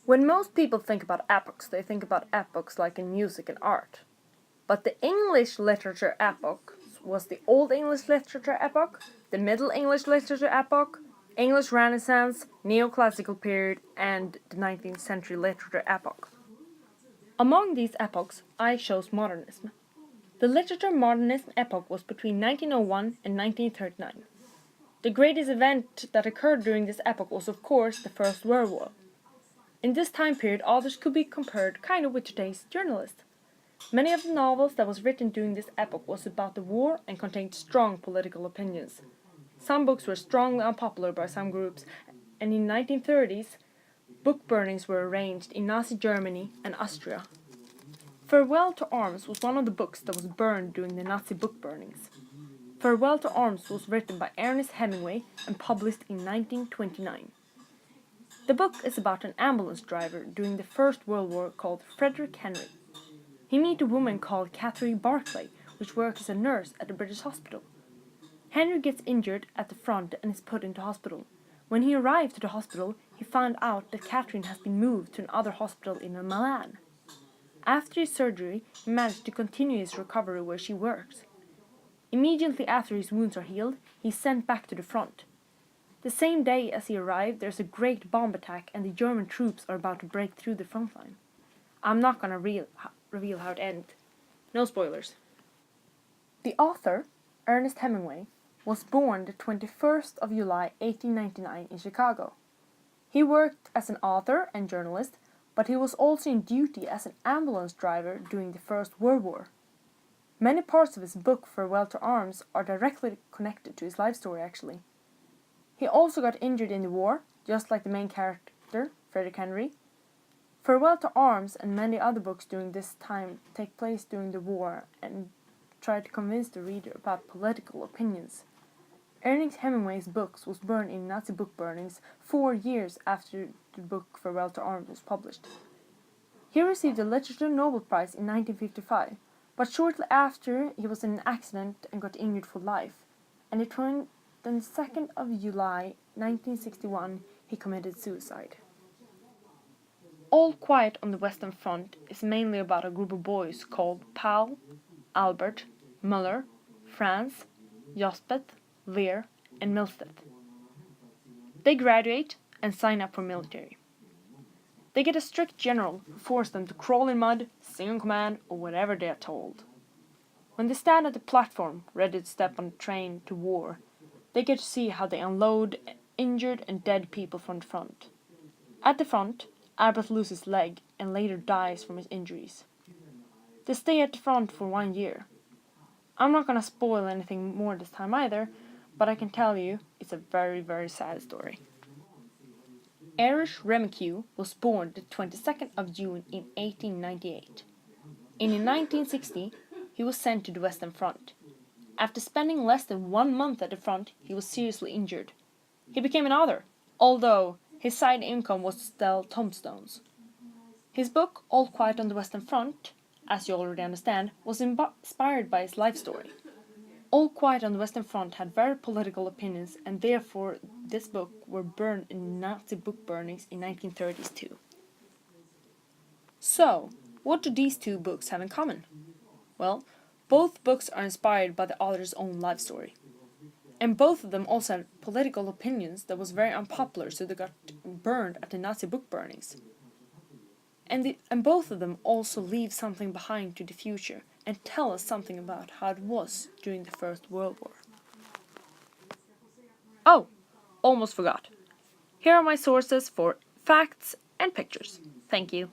When most people think about epochs, they think about epochs like in music and art. But the English literature epoch was the Old English literature epoch, the Middle English literature epoch, English Renaissance, Neoclassical period, and the 19th century literature epoch. Among these epochs, I chose modernism. The literature modernism epoch was between 1901 and 1939. The greatest event that occurred during this epoch was, of course, the First World War. In this time period, authors could be compared kind of with today's journalists. Many of the novels that was written during this epoch was about the war and contained strong political opinions. Some books were strongly unpopular by some groups, and in the 1930s, book burnings were arranged in Nazi Germany and Austria. Farewell to Arms was one of the books that was burned during the Nazi book burnings. Farewell to Arms was written by Ernest Hemingway and published in 1929. The book is about an ambulance driver during the First World War called Frederick Henry. He meets a woman called Catherine Barclay, which works as a nurse at a British hospital. Henry gets injured at the front and is put into hospital. When he arrived to the hospital, he found out that Catherine has been moved to another hospital in Milan. After his surgery, he managed to continue his recovery where she works. Immediately after his wounds are healed, he is sent back to the front. The same day as he arrived, there's a great bomb attack and the German troops are about to break through the front line. I'm not going to reveal how it ended. No spoilers. The author, Ernest Hemingway, was born the 21st of July 1899 in Chicago. He worked as an author and journalist, but he was also in duty as an ambulance driver during the First World War. Many parts of his book Farewell to Arms are directly connected to his life story actually. He also got injured in the war, just like the main character, Frederick Henry. Farewell to Arms and many other books during this time take place during the war and try to convince the reader about political opinions. Ernest Hemingway's books was burned in Nazi book burnings 4 years after the book Farewell to Arms was published. He received the Literature Nobel Prize in 1955, but shortly after he was in an accident and got injured for life, and on the 2nd of July 1961 he committed suicide. All Quiet on the Western Front is mainly about a group of boys called Paul, Albert, Muller, Franz, Jospeth, Weir, and Milstedt. They graduate and sign up for military. They get a strict general who forces them to crawl in mud, sing on command, or whatever they are told. When they stand at the platform, ready to step on the train to war, they get to see how they unload injured and dead people from the front. At the front, Albert loses his leg and later dies from his injuries. They stay at the front for 1 year. I'm not going to spoil anything more this time either, but I can tell you it's a very, very sad story. Erich Remique was born the 22nd of June in 1898. In 1960, he was sent to the Western Front. After spending less than 1 month at the front, he was seriously injured. He became an author, although his side income was to sell tombstones. His book, All Quiet on the Western Front, as you already understand, was inspired by his life story. All Quiet on the Western Front had very political opinions, and therefore this book were burned in Nazi book burnings in 1930s too. So, what do these two books have in common? Well, both books are inspired by the author's own life story. And both of them also had political opinions that was very unpopular, so they got burned at the Nazi book burnings. And both of them also leave something behind to the future and tell us something about how it was during the First World War. Oh, almost forgot. Here are my sources for facts and pictures. Thank you.